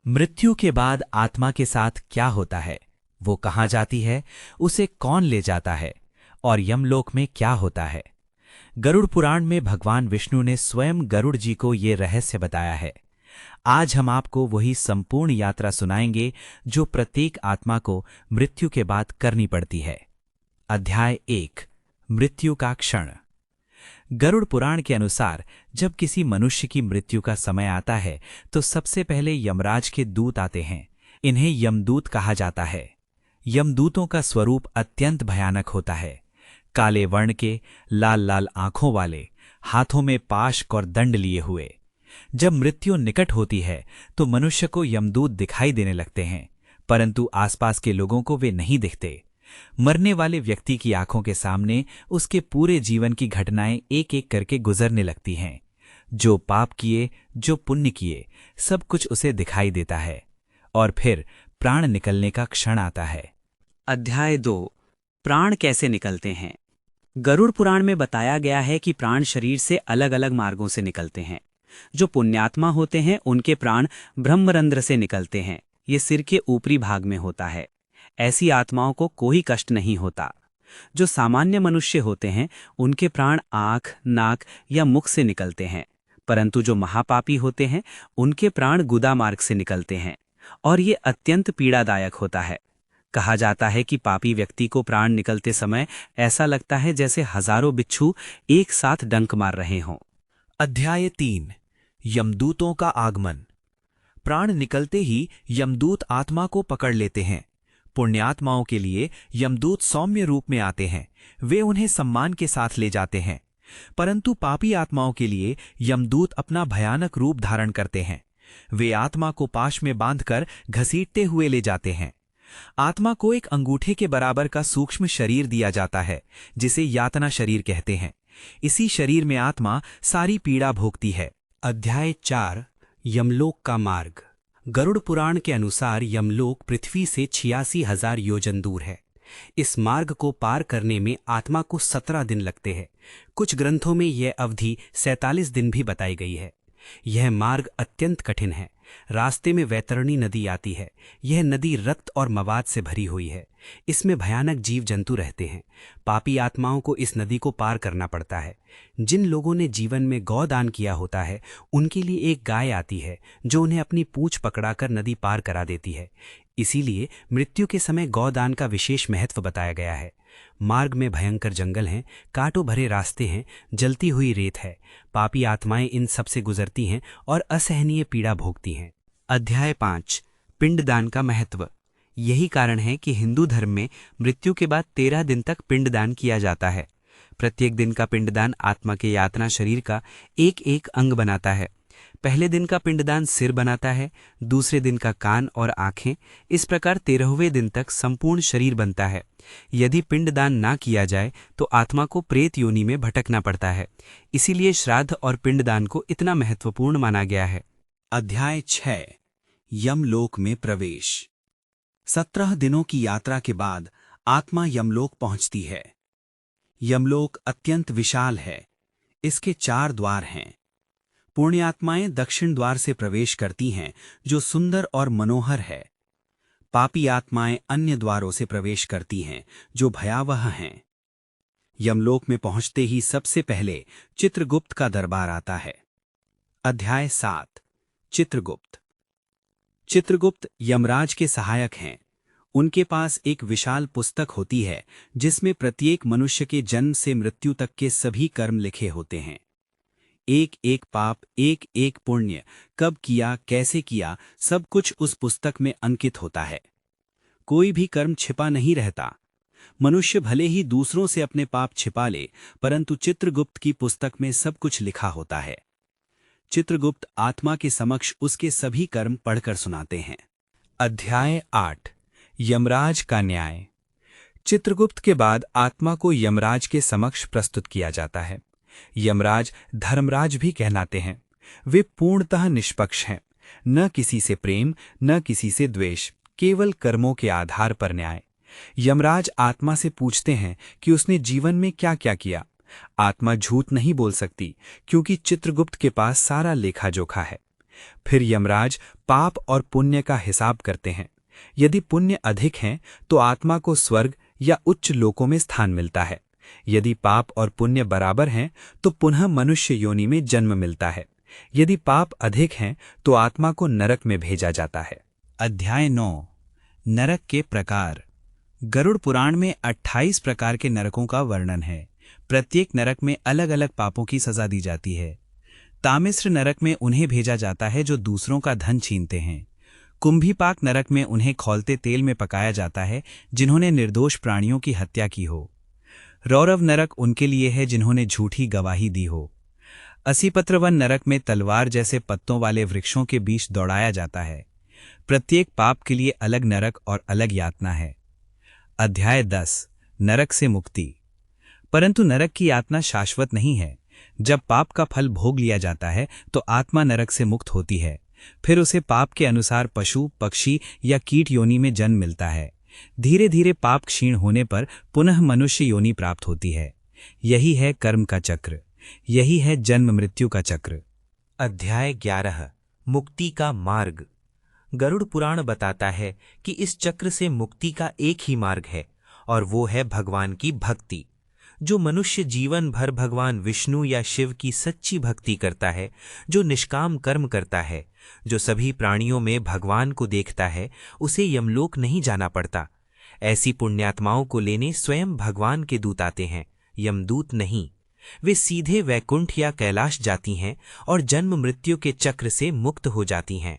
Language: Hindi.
मृत्यु के बाद आत्मा के साथ क्या होता है, वो कहाँ जाती है, उसे कौन ले जाता है और यमलोक में क्या होता है। गरुड़ पुराण में भगवान विष्णु ने स्वयं गरुड़ जी को ये रहस्य बताया है। आज हम आपको वही संपूर्ण यात्रा सुनाएंगे जो प्रत्येक आत्मा को मृत्यु के बाद करनी पड़ती है। अध्याय 1, मृत्यु का क्षण। गरुड़ पुराण के अनुसार जब किसी मनुष्य की मृत्यु का समय आता है तो सबसे पहले यमराज के दूत आते हैं। इन्हें यमदूत कहा जाता है। यमदूतों का स्वरूप अत्यंत भयानक होता है। काले वर्ण के, लाल लाल आंखों वाले, हाथों में पाश और दंड लिए हुए। जब मृत्यु निकट होती है तो मनुष्य को यमदूत दिखाई देने लगते हैं, परंतु आसपास के लोगों को वे नहीं दिखते। मरने वाले व्यक्ति की आंखों के सामने उसके पूरे जीवन की घटनाएं एक एक करके गुजरने लगती हैं। जो पाप किए, जो पुण्य किए, सब कुछ उसे दिखाई देता है। और फिर प्राण निकलने का क्षण आता है। अध्याय 2, प्राण कैसे निकलते हैं। गरुड़ पुराण में बताया गया है कि प्राण शरीर से अलग अलग मार्गों से निकलते हैं। जो पुण्यात्मा होते हैं उनके प्राण ब्रह्मरंध्र से निकलते हैं। ये सिर के ऊपरी भाग में होता है। ऐसी आत्माओं को कोई कष्ट नहीं होता। जो सामान्य मनुष्य होते हैं उनके प्राण आंख, नाक या मुख से निकलते हैं, परंतु जो महापापी होते हैं उनके प्राण गुदा मार्ग से निकलते हैं और ये अत्यंत पीड़ादायक होता है। कहा जाता है कि पापी व्यक्ति को प्राण निकलते समय ऐसा लगता है जैसे हजारों बिच्छू एक साथ डंक मार रहे हों। अध्याय 3, यमदूतों का आगमन। प्राण निकलते ही यमदूत आत्मा को पकड़ लेते हैं। पुण्यात्माओं के लिए यमदूत सौम्य रूप में आते हैं। वे उन्हें सम्मान के साथ ले जाते हैं, परंतु पापी आत्माओं के लिए यमदूत अपना भयानक रूप धारण करते हैं। वे आत्मा को पाश में बांधकर घसीटते हुए ले जाते हैं। आत्मा को एक अंगूठे के बराबर का सूक्ष्म शरीर दिया जाता है, जिसे यातना शरीर कहते हैं। इसी शरीर में आत्मा सारी पीड़ा भोगती है। अध्याय 4, यमलोक का मार्ग। गरुड़ पुराण के अनुसार यमलोक पृथ्वी से 86,000 योजन दूर है। इस मार्ग को पार करने में आत्मा को 17 दिन लगते हैं। कुछ ग्रंथों में यह अवधि 47 दिन भी बताई गई है। यह मार्ग अत्यंत कठिन है। रास्ते में वैतरणी नदी आती है। यह नदी रक्त और मवाद से भरी हुई है। इसमें भयानक जीव जंतु रहते हैं। पापी आत्माओं को इस नदी को पार करना पड़ता है। जिन लोगों ने जीवन में गौदान किया होता है उनके लिए एक गाय आती है जो उन्हें अपनी पूंछ पकड़ाकर नदी पार करा देती है। इसीलिए मृत्यु के समय गौदान का विशेष महत्व बताया गया है। मार्ग में भयंकर जंगल हैं, कांटों भरे रास्ते हैं, जलती हुई रेत है। पापी आत्माएं इन सब से गुजरती हैं और असहनीय पीड़ा भोगती हैं। अध्याय 5, पिंडदान का महत्व। यही कारण है कि हिंदू धर्म में मृत्यु के बाद 13 दिन तक पिंडदान किया जाता है। प्रत्येक दिन का पिंडदान आत्मा के यातना शरीर का एक एक अंग बनाता है। पहले दिन का पिंडदान सिर बनाता है, दूसरे दिन का कान और आंखें। इस प्रकार 13वें दिन तक संपूर्ण शरीर बनता है। यदि पिंडदान ना किया जाए तो आत्मा को प्रेत योनि में भटकना पड़ता है। इसीलिए श्राद्ध और पिंडदान को इतना महत्वपूर्ण माना गया है। अध्याय 6, यमलोक में प्रवेश। 17 दिनों की यात्रा के बाद आत्मा यमलोक पहुंचती है। यमलोक अत्यंत विशाल है। इसके 4 द्वार हैं। पुण्यात्माएं दक्षिण द्वार से प्रवेश करती हैं, जो सुंदर और मनोहर है। पापी आत्माएं अन्य द्वारों से प्रवेश करती हैं, जो भयावह हैं। यमलोक में पहुंचते ही सबसे पहले चित्रगुप्त का दरबार आता है। अध्याय 7, चित्रगुप्त। चित्रगुप्त यमराज के सहायक हैं। उनके पास एक विशाल पुस्तक होती है जिसमें प्रत्येक मनुष्य के जन्म से मृत्यु तक के सभी कर्म लिखे होते हैं। एक एक पाप, एक एक पुण्य, कब किया, कैसे किया, सब कुछ उस पुस्तक में अंकित होता है। कोई भी कर्म छिपा नहीं रहता। मनुष्य भले ही दूसरों से अपने पाप छिपा ले, परंतु चित्रगुप्त की पुस्तक में सब कुछ लिखा होता है। चित्रगुप्त आत्मा के समक्ष उसके सभी कर्म पढ़कर सुनाते हैं। अध्याय 8, यमराज का न्याय। चित्रगुप्त के बाद आत्मा को यमराज के समक्ष प्रस्तुत किया जाता है। यमराज धर्मराज भी कहलाते हैं। वे पूर्णतः निष्पक्ष हैं। न किसी से प्रेम, न किसी से द्वेष, केवल कर्मों के आधार पर न्याय। यमराज आत्मा से पूछते हैं कि उसने जीवन में क्या क्या किया। आत्मा झूठ नहीं बोल सकती क्योंकि चित्रगुप्त के पास सारा लेखा जोखा है। फिर यमराज पाप और पुण्य का हिसाब करते हैं। यदि पुण्य अधिक हैं तो आत्मा को स्वर्ग या उच्च लोकों में स्थान मिलता है। यदि पाप और पुण्य बराबर हैं तो पुनः मनुष्य योनि में जन्म मिलता है। यदि पाप अधिक हैं तो आत्मा को नरक में भेजा जाता है। अध्याय 9 नरक के प्रकार। गरुड़ पुराण में 28 प्रकार के नरकों का वर्णन है। प्रत्येक नरक में अलग अलग पापों की सजा दी जाती है। तामिश्र नरक में उन्हें भेजा जाता है जो दूसरों का धन छीनते हैं। कुंभीपाक नरक में उन्हें खौलते तेल में पकाया जाता है जिन्होंने निर्दोष प्राणियों की हत्या की हो। रौरव नरक उनके लिए है जिन्होंने झूठी गवाही दी हो। असीपत्रवन नरक में तलवार जैसे पत्तों वाले वृक्षों के बीच दौड़ाया जाता है। प्रत्येक पाप के लिए अलग नरक और अलग यातना है। अध्याय 10 नरक से मुक्ति। परंतु नरक की यातना शाश्वत नहीं है। जब पाप का फल भोग लिया जाता है तो आत्मा नरक से मुक्त होती है। फिर उसे पाप के अनुसार पशु, पक्षी या कीट योनि में जन्म मिलता है। धीरे धीरे पाप क्षीण होने पर पुनः मनुष्य योनि प्राप्त होती है। यही है कर्म का चक्र, यही है जन्म मृत्यु का चक्र। अध्याय 11 मुक्ति का मार्ग। गरुड़ पुराण बताता है कि इस चक्र से मुक्ति का एक ही मार्ग है और वो है भगवान की भक्ति। जो मनुष्य जीवन भर भगवान विष्णु या शिव की सच्ची भक्ति करता है, जो निष्काम कर्म करता है, जो सभी प्राणियों में भगवान को देखता है, उसे यमलोक नहीं जाना पड़ता। ऐसी पुण्यात्माओं को लेने स्वयं भगवान के दूत आते हैं, यमदूत नहीं। वे सीधे वैकुंठ या कैलाश जाती हैं और जन्म मृत्यु के चक्र से मुक्त हो जाती हैं।